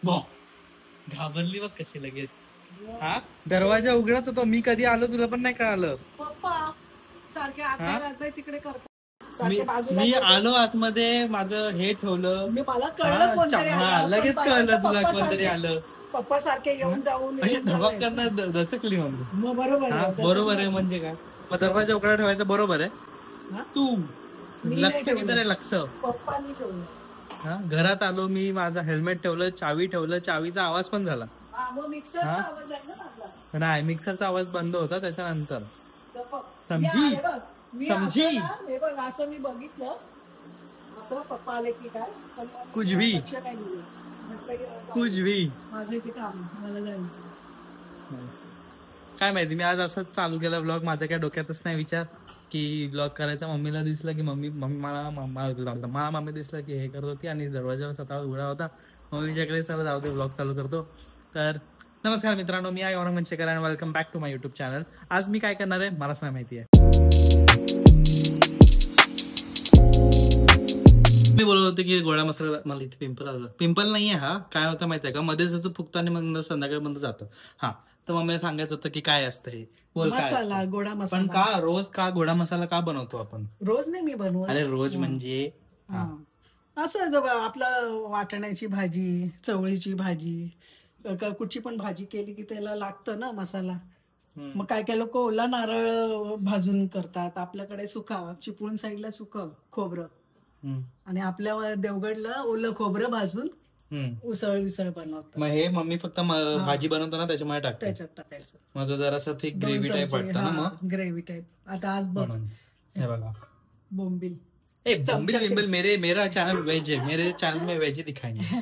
घाबरली बघ कशी लगेच. हा दरवाजा उघडाच होतो, मी कधी आलो तुला पण नाही कळालं. पप्पा सारखे आतमध्ये तिकडे करतात. मी आलो आतमध्ये, माझं हे ठेवलं, मला कळलं कोणतरी लगेच कळलं तुला कोणतरी आलं. पप्पा सारखे येऊन जाऊन धबाकांना दचकली मग. बरोबर आहे म्हणजे काय, मग दरवाजा उघडा ठेवायचा बरोबर आहे. तू लक्ष किती रे, लक्ष पप्पांनी ठेवलं. हा घरात आलो मी, माझं हेल्मेट ठेवलं, चावी ठेवलं, चावीचा आवाज पण झाला. नाही मिक्सरचा आवाज बंद होता त्याच्यानंतर. समजी हे बघ असं मी बघितलं, असं पप्पा आले की काय कुछ भी माझं इथे काम, मला जायचं. काय माहिती, मी आज असंच चालू केला व्लॉग. माझ्या काय डोक्यातच नाही विचार की व्लॉग करायचा. मम्मीला दिसलं की मला मम्मी दिसलं की हे करत होती आणि दरवाजा स्वतः उघडा होता. मम्मीच्याकडे चला जाऊ दे व्लॉग चालू करतो. तर नमस्कार मित्रांनो, मी आहे औरंग मंचेकर आणि welcome back to my YouTube channel. आज मी काय करणार आहे मलाच नाही माहिती आहे. मी बोलत होते की गोळा मसाला, मला इथे पिंपल आलं. पिंपल नाहीये, हा काय होतं माहिती आहे का, मध्येच असं फुगतं आणि मग संध्याकाळी बंद जातं. हा तर मम्मीला सांगायचं होतं की काय असतं हे, मसाला, गोडा मसाला. पण का रोज का गोडा मसाला का बनवतो आपण? रोज नाही मी बनवत. अरे रोज म्हणजे असं आपलं वाटण्याची भाजी, चवळीची भाजी, कुठची पण भाजी केली की त्याला लागतं ना मसाला. मग काय काय लोक ओला नारळ भाजून करतात, आपल्याकडे सुका चिपळूण साईडला सुका खोबरं, आणि आपल्या देवगडला ओलं खोबरं भाजून उसळ बनवतात. मग हे मम्मी फक्त भाजी बनवतो ना त्याच्यामुळे टाकते, त्याच्यात टाकायचं. मग तो जरासा थिक ग्रेव्ही टाइप वाटतं ना. मग ग्रेव्ही टाइप. आता आज बघ हे बघा बोंबील. बोंबिल मेरा चॅनल वेज है, मेरे चॅनल में वेज दिखाएंगे.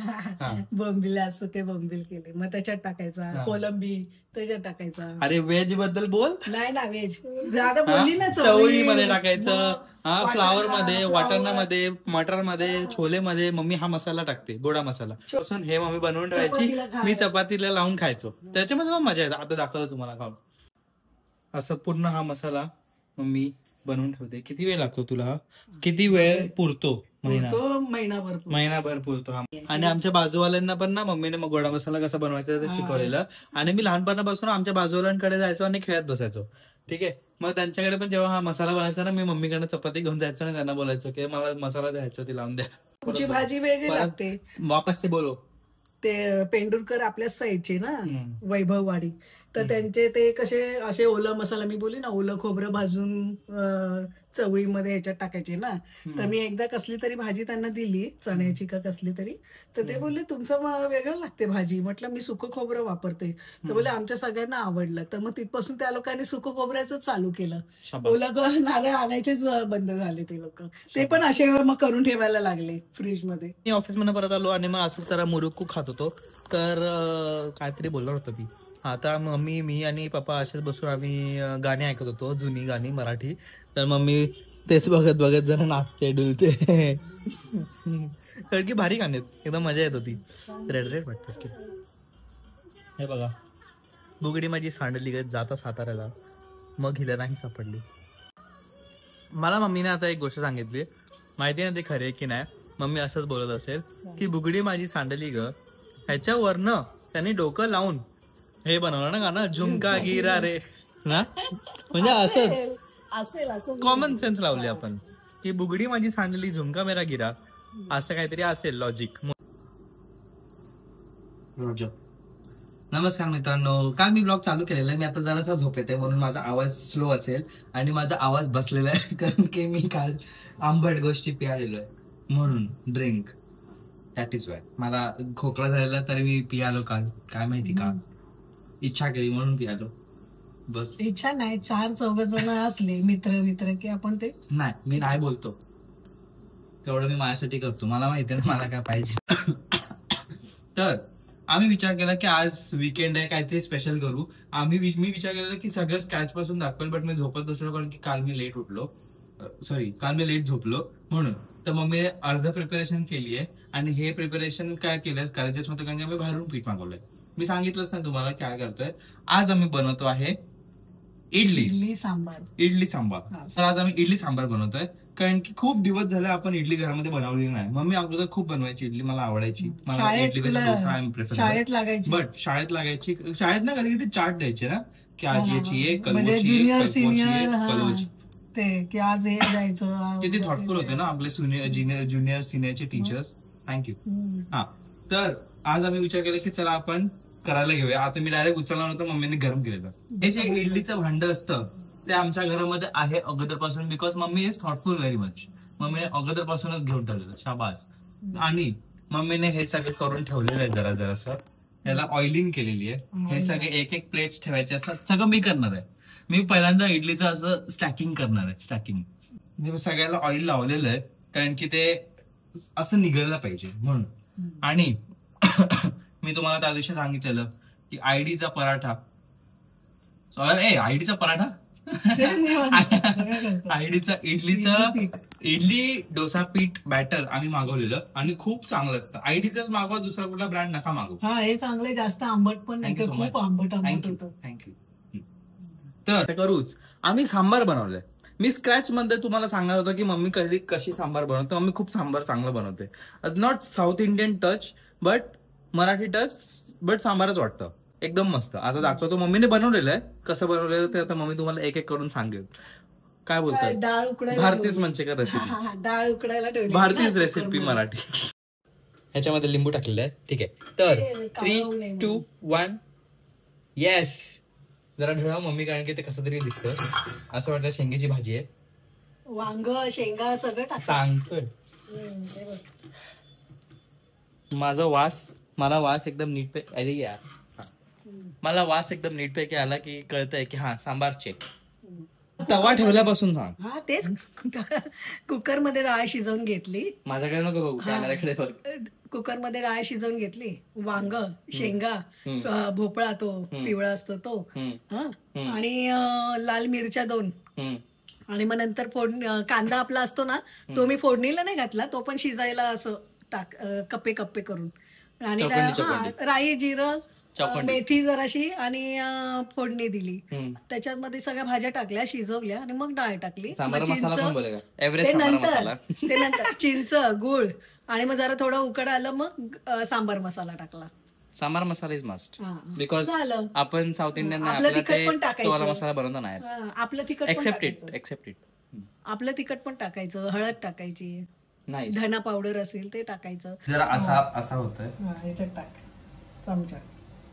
बोंबील सुके बोंबील केले, मग त्याच्यात टाकायचा. कोलंबी त्याच्यात टाकायचा. अरे वेज बद्दल बोल. नाही ना वेज ज्यादा बोलली ना. चवळी मध्ये टाकायचं, फ्लावर मध्ये, वाटाण्यामध्ये, मटर मध्ये, छोले मध्ये मम्मी हा मसाला टाकते, गोडा मसाला. हे मम्मी बनवून ठेवायची, मी चपातीला लावून खायचो. त्याच्यामध्ये मग मजा येते. आता दाखवतो तुम्हाला खाऊन. असं पूर्ण हा मसाला मम्मी बनवून ठेवते. किती वेळ लागतो तुला? किती वेळ पुरतो? महिनाभर पुरतो हा. आणि आमच्या बाजूवाल्यांना पण ना मम्मीने मग गोडा मसाला कसा बनवायचा ते शिकवलेलं. आणि मी लहानपणापासून आमच्या बाजूवाल्यांकडे जायचो आणि खेळत बसायचो. ठीक आहे, मग त्यांच्याकडे पण जेव्हा हा मसाला बनायचा ना, मी मम्मीकडे चपाती घेऊन जायचो आणि त्यांना बोलायचो की मला मसाला द्यायचा, ती लावून द्या. तुमची भाजी वेगळी लागते. वापस ते बोलो. ते पेंडुरकर आपल्या साईडचे ना, वैभववाडी, तर त्यांचे ते कसे असे ओला मसाला, मी बोलली ना ओलं खोबरं भाजून चवळीमध्ये ह्याच्यात टाकायचे ना. तर मी एकदा कसली तरी भाजी त्यांना दिली, चण्याची का कसली तरी, तर ते बोलले तुमचं वेगळं लागते भाजी. म्हटलं मी सुकं खोबरं वापरते. तर बोलले आमच्या सगळ्यांना आवडलं. तर मग तिथपासून त्या लोकांनी सुकं खोबऱ्याच चालू केलं. ओलं नारळ आणायचेच बंद झाले ते लोक. ते पण असे मग करून ठेवायला लागले फ्रीज मध्ये. मी ऑफिस मधून परत आलो आणि मग असं जरा मुरुक्कू खात होतो. तर काहीतरी बोलणार होतो मी. आता मम्मी, मी आणि पप्पा असेच बसून आम्ही गाणी ऐकत होतो, जुनी गाणी मराठी. तर मम्मी तेच बघत बघत जरा नाचते डुलते. कारण की भारी गाणी आहेत, एकदम मजा येत होती. रेड वाटतेस की. हे बघा, बुगडी माझी सांडली गत जाता साताऱ्याला, मग हिला नाही सापडली. मला मम्मीने आता एक गोष्ट सांगितली, माहिती नाही ते खरे की नाही. मम्मी असंच बोलत असेल की बुगडी माझी सांडली ग, ह्याच्यावरनं त्यांनी डोकं लावून हे बनवलं ना गाणं, झुमका गिरा रे ना. म्हणजे असंच कॉमन सेन्स लावले आपण की बुगडी माझी सांडली झुमका मेरा गिरा, असं काहीतरी असेल लॉजिक. नमस्कार मित्रांनो, काल मी ब्लॉग चालू केलेला आहे. मी आता जरासा झोप येते म्हणून माझा आवाज स्लो असेल आणि माझा आवाज बसलेला आहे कारण की मी काल आंबट गोष्टी पियालेलो आहे म्हणून. Drink that is why. मला खोकला झालेला तरी मी पियालो काल, काय माहिती का, इच्छा केली म्हणून पियालो. बस इच्छा नाही, 4-4 जण असले मित्र की आपण ते नाही, मी नाही बोलतो तेवढं मी माझ्यासाठी करतो. मला माहिती आहे ना मला काय पाहिजे. तर आम्ही विचार केला की आज वीकेंड आहे, काहीतरी स्पेशल करू. मी विचार केला की सगळं स्क्रॅच पासून दाखवेल, बट मी झोपत बसलो कारण की काल मी लेट झोपलो म्हणून. तर मग मी अर्ध प्रिपरेशन केली आहे आणि हे प्रिपरेशन काय केलंय करायचंच होतं कारण की आम्ही बाहेरून पीठ मागवलंय. मी सांगितलंच नाही तुम्हाला काय करतोय. आज आम्ही बनवतो आहे इडली सांबार. तर आज आम्ही इडली सांबार बनवतोय. कारण की खूप दिवस झाले आपण इडली घरामध्ये बनवली नाही. मम्मी अगोदर खूप बनवायची इडली, मला आवडायची. मला इडली पेक्षा डोसा आय प्रेफर. शाळेत लागायची, बट शाळेत लागायची, शाळेत ना कधी कधी चार्ट द्यायचे ना की आज याची एक म्हणजे कलवची ज्युनियर एक सिनियर कलवची. ते की आज हे जायचं. किती थॉटफुल होते ना आपले ज्युनियर सिनियरचे टीचर्स. थँक्यू. हा, तर आज आम्ही विचार केला की चला आपण करायला घेऊया. आता मी डायरेक्ट उचलला नव्हतं, मम्मीने गरम केलेलं. हे जे इडलीचं भांड असतं ते आमच्या घरामध्ये आहे अगोदरपासून, because mummy is thoughtful very much. मम्मीने अगोदरपासूनच घेऊन ठेवलेलं, शाबास. आणि मम्मीने हे सगळं करून ठेवलेलं आहे जरा जरासं. याला ऑइलिंग केलेली आहे. हे सगळे एक एक प्लेट्स ठेवायचे असतात. सगळं मी करणार आहे. मी पहिल्यांदा इडलीचं असं स्टॅकिंग करणार आहे. स्टॅकिंग म्हणजे सगळ्याला ऑइल लावलेलं आहे, कारण की ते असं निघायला पाहिजे म्हणून. आणि मी तुम्हाला त्या दिवशी सांगितलेलं की आयडीचा पराठा, आयडीचा पराठा आयडीचा इडली डोसा पीठ बॅटर आम्ही मागवलेलं आणि खूप चांगलं असतं. आयडीचाच मागवा, दुसरा कुठला ब्रँड नका मागवू. हा, हे चांगले, जास्त आंबट पण नाही, खूप आंबट होतं. थँक्यू. तर करूच, आम्ही सांबार बनवलंय. मी स्क्रॅच मध्ये तुम्हाला सांगणार होतो की मम्मी कशी सांबार बनवते. मम्मी खूप सांबार चांगलं बनवते. Not South Indian touch but Marathi touch, but सांबारच वाटतं एकदम मस्त. आता दाखवतो मम्मीने बनवलेलं आहे. कसं बनवलेलं ते आता मम्मी तुम्हाला एक एक करून सांगेल. काय बोलतात, डाळ उकडायला, भारतीच मंचेकर रेसिपी, डाळ उकडायला ठेवली, भारतीच रेसिपी मराठी. ह्याच्यामध्ये लिंबू टाकलेलं आहे. ठीक आहे, तर 3, 2, 1 येस. जरा ढळा मम्मी, कारण की ते कसं तरी दिसतं. असं वाटतं शेंगेची भाजी आहे. वांग, शेंगा सगळं टाक. सांगतोय मला वास एकदम नीट अरे यार, मला वास एकदम नीटपैकी आला की कळतंय की हा सांबारचे. तवा ठेवल्यापासून सांग. हा, तेच. कुकर मध्ये डाळ शिजवून घेतली. माझ्याकडे नको बघू, कॅमेराकडे बघ. कुकर मध्ये डाळ शिजवून घेतली. वांग, शेंगा, भोपळा तो पिवळा असतो तो, आणि लाल मिरच्या 2, आणि मग नंतर कांदा आपला असतो ना तो मी फोडणीला नाही घातला, तो पण शिजायला असं कप्पे कप्पे करून. आणि राई, जिरं, मेथी जराशी आणि फोडणी दिली. त्याच्यामध्ये सगळ्या भाज्या टाकल्या, शिजवल्या, आणि मग डाळ टाकली. ते नंतर चिंच, गुळ, आणि मग जरा थोडं उकड आलं, मग सांबार मसाला टाकला. सांबार मसाला इज मस्ट, बिकॉज आपण साऊथ इंडियन मसाला बनवतो नाही. आपलं तिखट एक्सेप्टेड. आपलं तिखट पण टाकायचं, हळद टाकायची, धना पावडर असेल ते टाकायचं. जरा असा होतोय, ह्याच्यात टाक चमचा.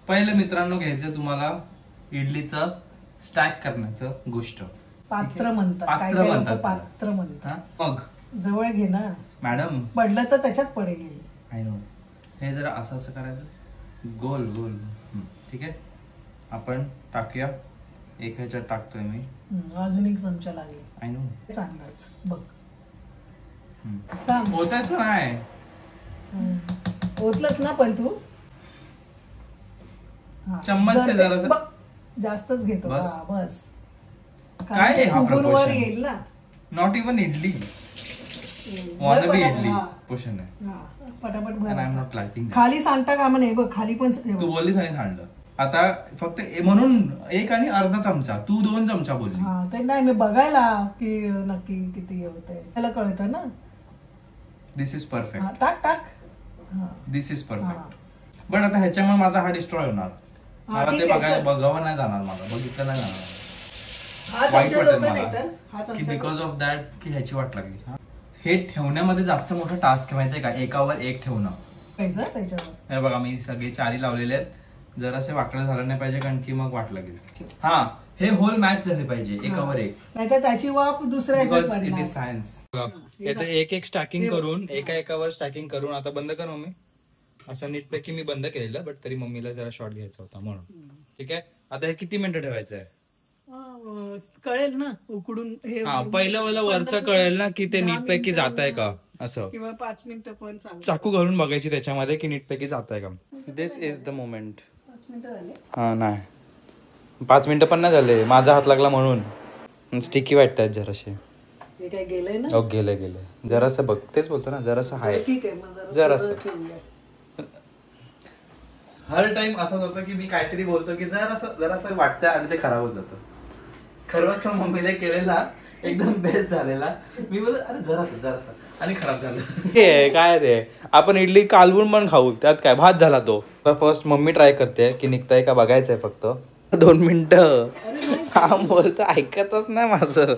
पहिलं मित्रांनो घ्यायचं तुम्हाला इडलीचं स्टॅक करण्याचं गोष्ट, पात्र म्हणतात. पात्र म्हणतात. मग जवळ घे ना मॅडम, पडलं तर त्याच्यात पडेल. I know. हे जरा असं करायचं, गोल गोल. ठीक आहे, आपण टाकूया. एक ह्याच्यात टाकतोय मी, अजून एक चमचा लागेल. I know. अंदाज बघ. होताच नाही, होतलंच ना, पण तू चम्मच जरा जास्तच घेतो. बस. काय वर येईल ना. नॉट इवन इडली, इडली पोषण आहे. पटापट खाली सांगता कामा नाही बघ, खाली पण तू बोललीस आणि सांडलं. आता फक्त म्हणून 1 आणि अर्धा चमचा, तू 2 चमचा बोलली. ते नाही, मी बघायला की नक्की किती होतंय त्याला कळतं ना. दिस इज परफेक्ट. टाक. दिस इज परफेक्ट. बट आता ह्याच्यामुळे माझा हा डिस्ट्रॉय होणार. मला ते बघावं नाही जाणार, मला बघितलं नाही जाणार. वाईट वाटेल मला की बिकॉज ऑफ दॅट की ह्याची वाट लागली. हे ठेवण्यामध्ये जास्त मोठा टास्क माहितीये का, एकावर एक ठेवणं. हे बघा, मी सगळे 4 लावलेले आहेत. जरासे वाकडं झालं नाही पाहिजे, कारण की मग वाट लागेल. हा, हे होल मॅच झाले पाहिजे एकावर एक, नाहीतर त्याची वाफ दुसऱ्या इट इज सायन्स. एक स्टॅकिंग करून, एकावर स्टॅकिंग करून. आता बंद कर मम्मी. असं नीटपैकी मी बंद केलेलं, बट तरी मम्मीला जरा शॉट घ्यायचा होता म्हणून. ठीक आहे, आता हे किती मिनिटं ठेवायचं आहे कळेल ना उकडून. पहिलं वरचं कळेल ना की ते नीटपैकी जात आहे का, असं. किंवा 5 मिनिटं पण चाकू घालून बघायची त्याच्यामध्ये की नीटपैकी जात आहे का. दिस इज द मोमेंट. 5 मिनिटं झाले. नाही 5 मिनिटं पण नाही झाले, माझा हात लागला म्हणून. स्टिकी वाटतात जराशे. गेलंय ना. गेले जरासं बघ, तेच बोलतो ना, जरासं आहे. ठीक आहे, जरासं. हर टाइम असंच होतं की मी काहीतरी बोलतो की जरासं वाटतं आणि ते खराब होत जातं. खरंच पण मम्मीने केलेला एकदम बेस्ट झालेला. मी बोल अरे जरासा आणि खराब झालं. हे काय ते आपण इडली कालवून पण खाऊ, त्यात काय भात झाला तो. फर्स्ट मम्मी ट्राय करते की निघताय का बघायचंय फक्त. 2 मिनिटं हा बोलतो ऐकतच नाही माझं.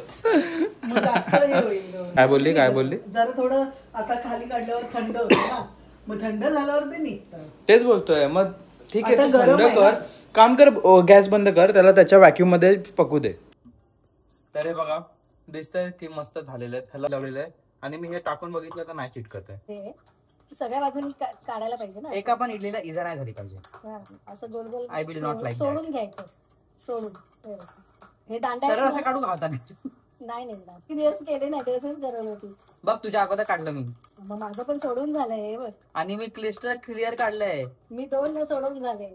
काय बोलली जरा थोडं आता खाली काढल्यावर थंड होतं ना, मग थंड झाल्यावर ते निघतं. तेच बोलतोय. मग ठीक आहे थंड कर, काम कर, गॅस बंद कर, त्याला त्याच्या व्हॅक्यूम मध्ये पकू दे. तर हे बघा दिसतंय की मस्त झालेलं आहे. ह्याला लावलेलं आहे आणि मी हे टाकून बघितलं तर नाही चिटकत आहे. सगळ्या बाजूनी काढायला पाहिजे ना. एका पण इडलीला इजा नाही झाली पाहिजे. असं गोल गोल आय विल नॉट लाईक सोडून घ्यायचं. सोडून हे दांड्या सरळ असं काढू घालता नाही निघणार. किती दिवस केले नाही दिवसच गरज होती. बघ तुझ्या अगोदर काढलं मी. मग माझं पण सोडून झालंय बघ. आणि मी क्लिस्टर क्लिअर काढलंय. मी 2 सोडून झाले.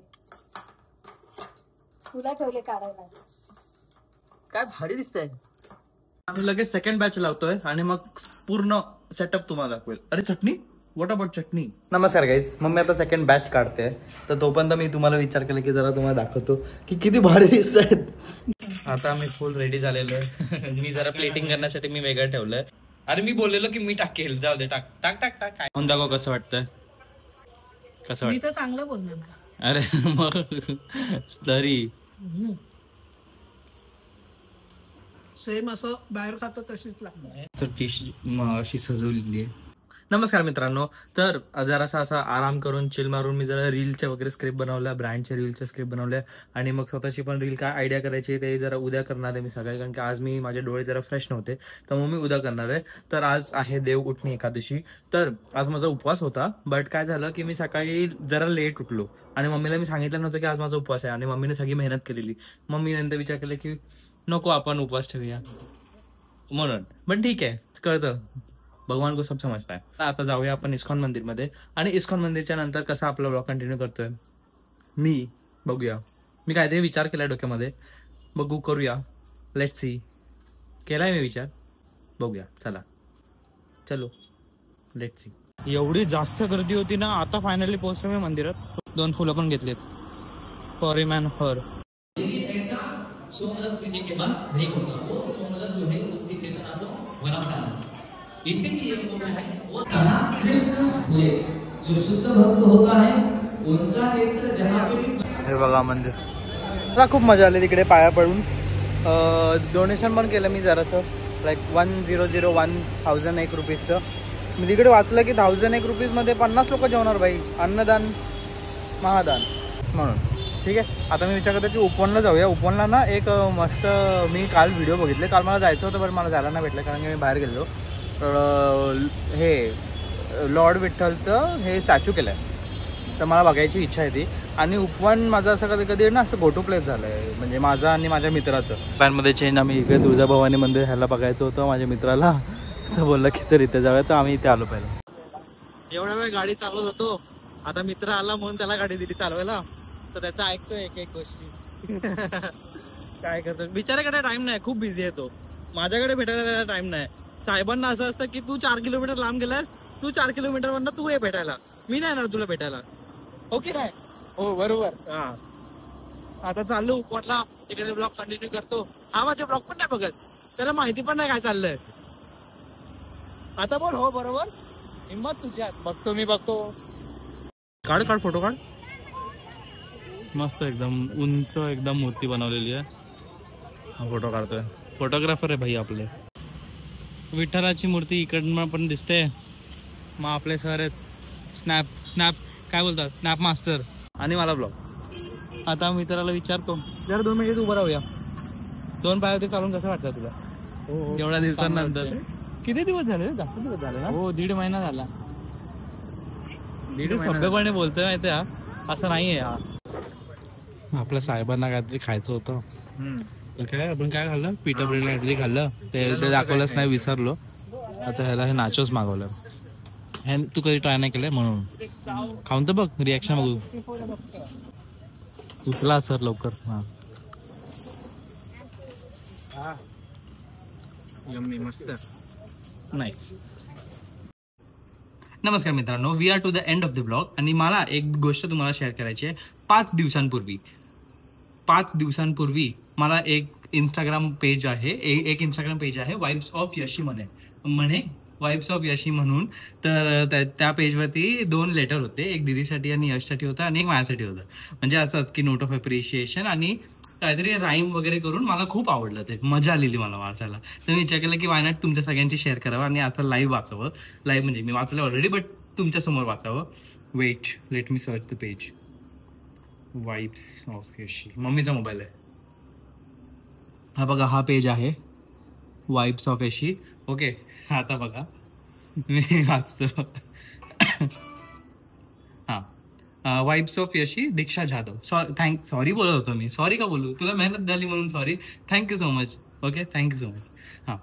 तुला ठेवले काढायला. काय भारी दिसतंय. आम्ही लगेच सेकंड बॅच लावतोय आणि मग पूर्ण सेटअप तुम्हाला दाखवेल. अरे चटणी, व्हॉट अबाउट चटणी. नमस्कार गाईज, मग मी आता सेकंड बॅच काढते. तर तोपर्यंत मी तुम्हाला विचार केला की जरा तुम्हाला दाखवतो की किती भारी दिसत आहेत. आता मी फुल रेडी झालेलो आहे. मी जरा प्लेटिंग करण्यासाठी मी वेगळं ठेवलंय. अरे मी बोललेलो की मी टाकेल, जाऊ दे टाक टाक टाक टाक. काय दाखव कसं वाटतंय, कसं मी तर चांगलं बोलणार. अरे मग तरी सेम असं बाहेर खातो तशीच लागणार. तर डिश अशी सजवलेली आहे. नमस्कार मित्रांनो. तर जरासा असा आराम करून चिल मारून मी जरा रीलच्या वगैरे स्क्रिप्ट बनवल्या, ब्रँडच्या रीलच्या स्क्रिप्ट बनवल्या आणि मग स्वतःची पण रील काय आयडिया करायची ते जरा उद्या करणार आहे मी सकाळी. कारण की आज मी माझे डोळे जरा फ्रेश नव्हते तर मग मी उद्या करणार आहे. तर आज आहे देव उठणी एकादशी. तर आज माझा उपवास होता. बट काय झालं की मी सकाळी जरा लेट उठलो आणि मम्मीला मी सांगितलं नव्हतं की आज माझा उपवास आहे आणि मम्मीने सगळी मेहनत केलेली. मग मी नंतर विचार केला की नको आपण उपवास ठेवूया म्हणून. पण ठीक आहे, कळतं भगवान को सब समजता है. आता जाऊया आपण इस्कॉन मंदिरमध्ये आणि इस्कॉन मंदिरच्या नंतर कसा आपला ब्लॉग कंटिन्यू करतोय मी बघूया. मी काहीतरी विचार केलाय डोक्यामध्ये, बघू करूया. Let's see. केलाय मी विचार, बघूया. चलो लेट्स सी. एवढी जास्त गर्दी होती ना, आता फायनली पोहोचलो मी मंदिरात. 2 फुलं पण घेतलेत फॉर ए मॅन हर. सोमरस पीने के बाद नहीं होता, वो सोमरस जो है उसकी चेतना को बनाता है. इसीलिए वो है वो कृष्ण हुए जो शुद्ध भक्त होता है उनका नेत्र जहाँ पे भी. हे बघा मंदिर. मला खूप मजा आली तिकडे पाया पडून. डोनेशन पण केलं मी जरासं, लाईक 1001 रुपीजचं. मी तिकडे वाचलं की 1001 रुपीजमध्ये 50 लोक जेवणार भाई. अन्नदान महादान म्हणून. ठीक आहे, आता मी विचार करतो की उपवनला जाऊया. उपवनला ना एक मस्त मी काल व्हिडिओ बघितले. काल मला जायचं होतं पण मला जायला नाही भेटलं कारण की मी बाहेर गेलो. हे लॉर्ड विठ्ठलचं हे स्टॅच्यू केलं आहे तर मला बघायची इच्छा आहे ती. आणि उपवन माझं असं कधी कधी ना असं गो टू प्लेस झालं आहे, म्हणजे माझं आणि माझ्या मित्राचं. प्लॅनमध्ये चेंज. आम्ही इकडे तुळजाभवानी मंदिर ह्याला बघायचं होतं माझ्या मित्राला. तर बोललं की चल इथे जाऊया, तर आम्ही इथे आलो. पहिला एवढ्या वेळ गाडी चालवत होतो, आता मित्र आला म्हणून त्याला गाडी दिली चालवायला. तर त्याचा ऐकतोय एक गोष्टी. काय करतो बिचाऱ्याकडे टाइम नाही, खूप बिझी आहे तो. माझ्याकडे भेटायला त्याला टाइम नाही. साहेबांना असं असतं की तू 4 किलोमीटर लांब गेलास, तू 4 किलोमीटर वरनं तू ये भेटायला, मी नाही येणार तुला भेटायला. ओके नाही. हो बरोबर. हा आता चाललो उपवनला, तिकडे ब्लॉग कंटिन्यू करतो. हा माझे ब्लॉग पण नाही बघत, त्याला माहिती पण नाही काय चाललंय. आता बोल. हो बरोबर, हिम्मत तुझ्यात. बघतो मी बघतो. काढ फोटो काढ. मस्त एकदम उंच एकदम मूर्ती बनवलेली आहे. हा फोटो काढतोय. फोटोग्राफर आहे भाई आपले. विठ्ठलाची मूर्ती इकडनं पण दिसते. मग आपले सर आहेत स्नॅप काय बोलतात, स्नॅप मास्टर. आणि मला ब्लॉग. आता मित्राला विचारतो, जरा 2 मिनिट उभं राहूया. 2 पायावरती चालून कसं वाटतं तुला एवढ्या दिवसांनंतर? किती दिवस झाले? जास्त दिवस झाले ना. हो 1.5 महिना झाला. 1.5 सभ्यपणे बोलतोय माहिती आहे, असं नाहीये. हा आपल्या साहेबांना काहीतरी खायचं होतं. काय आपण काय खाल्लं, पिठा ब्रेड काहीतरी खाल्लं. ते दाखवलंच नाही, विसरलो. आता ह्याला हे नाचोस मागवलं. हे तू कधी ट्राय नाही केलंय म्हणून. खाऊन तर बघ, रिॲक्शन बघू. उचला सर लवकर. हा यम्मी मस्त नाईस. नमस्कार मित्रांनो, we are to the end of the blog. आणि मला एक गोष्ट तुम्हाला शेअर करायची आहे. 5 5 दिवसांपूर्वी मला एक इंस्टाग्राम पेज आहे वाइब्स ऑफ यशी म्हणे वाइब्स ऑफ यशी म्हणून. तर त्या पेजवरती 2 लेटर होते, एक दीदीसाठी आणि यशसाठी होता आणि एक माझ्यासाठी होतं. म्हणजे असंच की नोट ऑफ अप्रिशिएशन आणि काहीतरी राईम वगैरे करून मला खूप आवडलं ते, मजा आलेली मला वाचायला. तर मी विचार केला की वाय नॉट तुमच्या सगळ्यांची शेअर करावं आणि आता लाईव्ह वाचावं. लाईव्ह म्हणजे मी वाचलं ऑलरेडी बट तुमच्यासमोर वाचावं. Wait, let me search the page. Vibes of Yashi, मम्मीचा मोबाईल आहे हा. बघा हा पेज आहे वाइब्स ऑफ यशी. ओके, आता बघा मी वाचतो. हा, vibes of Yeshi, Diksha Jadhav. Sorry बोलत होतो मी. सॉरी का बोलू, तुला मेहनत झाली म्हणून sorry. Thank you so much. Okay, thank you so much. हां,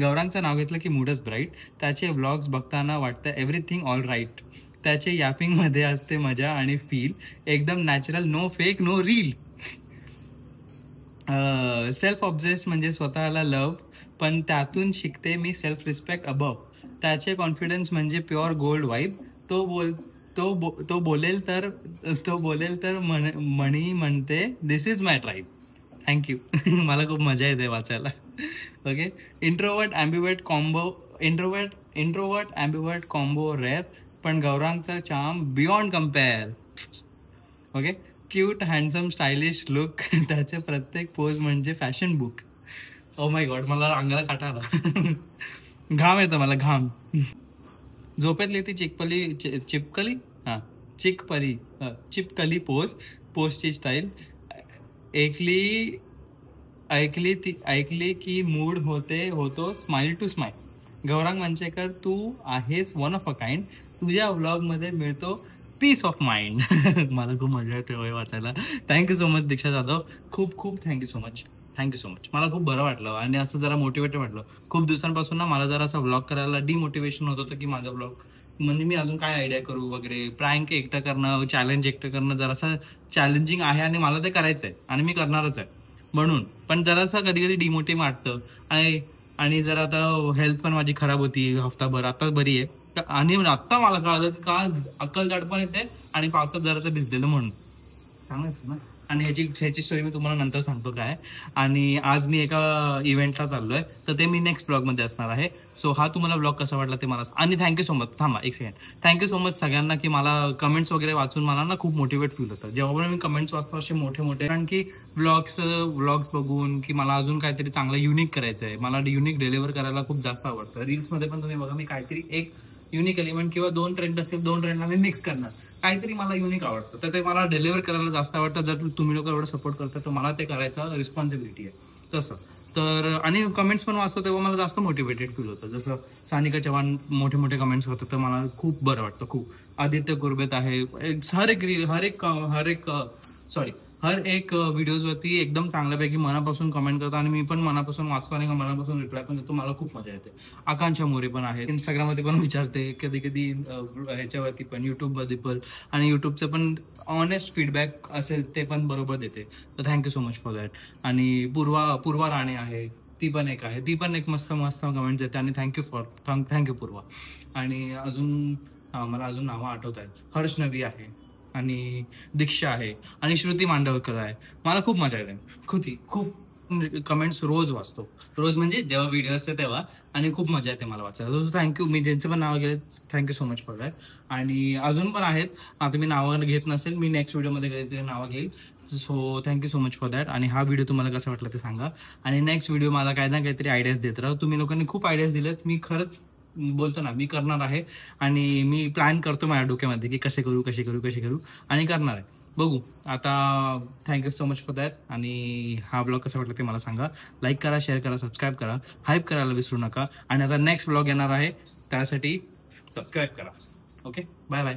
गौरांगचं नाव घेतलं की मूडच ब्राईट. त्याचे व्लॉग्स बघताना वाटतं एव्हरीथिंग ऑल राईट. त्याचे यापिंगमध्ये असते मजा आणि फील एकदम natural, no fake no reel. Self obsess म्हणजे स्वतःला लव्ह, पण त्यातून शिकते मी सेल्फ रिस्पेक्ट अबव. त्याचे कॉन्फिडन्स म्हणजे प्युअर गोल्ड वाईब. तो बोलेल तर म्हणी म्हणते this is my tribe. Thank you. मला खूप मजा येते वाचायला. Okay, introvert ambivert combo rare, पण गौरांगचा charm beyond compare. Okay, cute handsome stylish look. त्याचे प्रत्येक पोज म्हणजे fashion book. Oh my God, मला अंगाला काटा आला. घाम येतं मला, घाम. झोपेतली ती चिपकली पोजची स्टाईल. ऐकली की मूड होतो smile to smile. Gaurang Manchekar, तू आहेस वन ऑफ अ काइंड. तुझ्या व्लॉगमध्ये मिळतो पीस ऑफ माइंड. मला खूप मजा येते वाचायला. थँक्यू सो मच दीक्षा जाधव, खूप खूप थँक्यू सो मच. मला खूप बरं वाटलं आणि असं जरा मोटिवेटेड वाटलं. खूप दिवसांपासून ना मला जरा असं व्लॉग करायला डिमोटिवेशन होत होतं की माझा व्लॉग म्हणजे मी अजून काय आयडिया करू वगैरे. प्रँक एकटं करणं, चॅलेंज एकटं करणं जरासं चॅलेंजिंग आहे आणि मला ते करायचं आहे आणि मी करणारच आहे म्हणून. पण जरासं कधी कधी डिमोटिव्ह वाटतं आणि जरा आता हेल्थ पण माझी खराब होती हफ्ताभर. आता बरी आहे आणि आत्ता मला कळलं का अक्कलदाट पण येते आणि पावसात जरासं भिजलेलं म्हणून सांगायचं ना. आणि ह्याची स्टोरी मी तुम्हाला नंतर सांगतो काय. आणि आज मी एका इव्हेंटला चाललोय तर ते मी नेक्स्ट ब्लॉगमध्ये असणार आहे. सो हा तुम्हाला ब्लॉग कसा वाटला ते मला. आणि थँक्यू सो मच, थांबा एक सेकंड. थँक्यू सो मच सगळ्यांना की मला कमेंट्स वगैरे वाचून मला ना खूप मोटिवेट फील होतं जेव्हा पण मी कमेंट्स वाचतो असे मोठे. कारण की व्लॉग्स बघून की मला अजून काहीतरी चांगलं युनिक करायचं आहे. मला युनिक डिलिव्हर करायला खूप जास्त आवडतं. रील्समध्ये पण तुम्ही बघा मी काहीतरी एक युनिक एलिमेंट किंवा 2 ट्रेंड असेल, 2 ट्रेंडला मी मिक्स करणार. काहीतरी मला युनिक आवडतं तर ते मला डिलिव्हर करायला जास्त आवडतं. जर तुम्ही लोक एवढं सपोर्ट करता तर मला ते करायचं रिस्पॉन्सिबिलिटी आहे तसं. तर आणि कमेंट्स पण वाचतो तेव्हा मला जास्त मोटिवेटेड फील होतं. जसं सानिका चव्हाण मोठे कमेंट्स करतात तर मला खूप बरं वाटतं. खूप आदित्य कुरबेत आहे. हर एक व्हिडिओजवरती एकदम चांगल्यापैकी मनापासून कमेंट करतो आणि मी पण मनापासून वाचतो आणि मनापासून रिप्लाय पण देतो. मला खूप मजा येते. आकांक्षा मोरे पण आहे, इंस्टाग्रामवरती पण विचारते कधी ह्याच्यावरती पण, युट्यूबवरती पण. आणि युट्यूबचं पण ऑनेस्ट फीडबॅक असेल ते पण बरोबर देते. तर thank you so much for that. आणि पूर्वा राणे आहे, ती पण एक मस्त कमेंट्स देते आणि थँक्यू पूर्वा. आणि अजून मला अजून नावं आठवत आहेत. हर्ष नवी आहे आणि दीक्षा आहे आणि श्रुती मांडवकर आहे. मला खूप मजा येते. खूप कमेंट्स रोज वाचतो. रोज म्हणजे जेव्हा व्हिडिओ असते तेव्हा. आणि खूप मजा येते मला वाचायला. थँक्यू. मी ज्यांचे पण नावं गेले thank you so much for that. आणि अजून पण आहेत. आता मी नावं घेत नसेल, मी नेक्स्ट व्हिडिओमध्ये काहीतरी नावं घेईल. So thank you so much for that. आणि हा व्हिडिओ तुम्हाला कसा वाटला ते सांगा. आणि नेक्स्ट व्हिडिओ मला काही ना काहीतरी आयडियाज देत राहा. तुम्ही लोकांनी खूप आयडियाज दिलेत. मी खरंच बोलतो ना, मी करणार आहे आणि मी प्लॅन करतो माझ्या डोक्यामध्ये की कसे करू आणि करणार आहे. बघू आता. Thank you so much for that. आणि हा ब्लॉग कसा वाटला ते मला सांगा. लाईक करा, शेअर करा, सबस्क्राईब करा, हाईप करायला विसरू नका. आणि आता नेक्स्ट ब्लॉग येणार आहे त्यासाठी सबस्क्राईब करा. Okay, bye bye.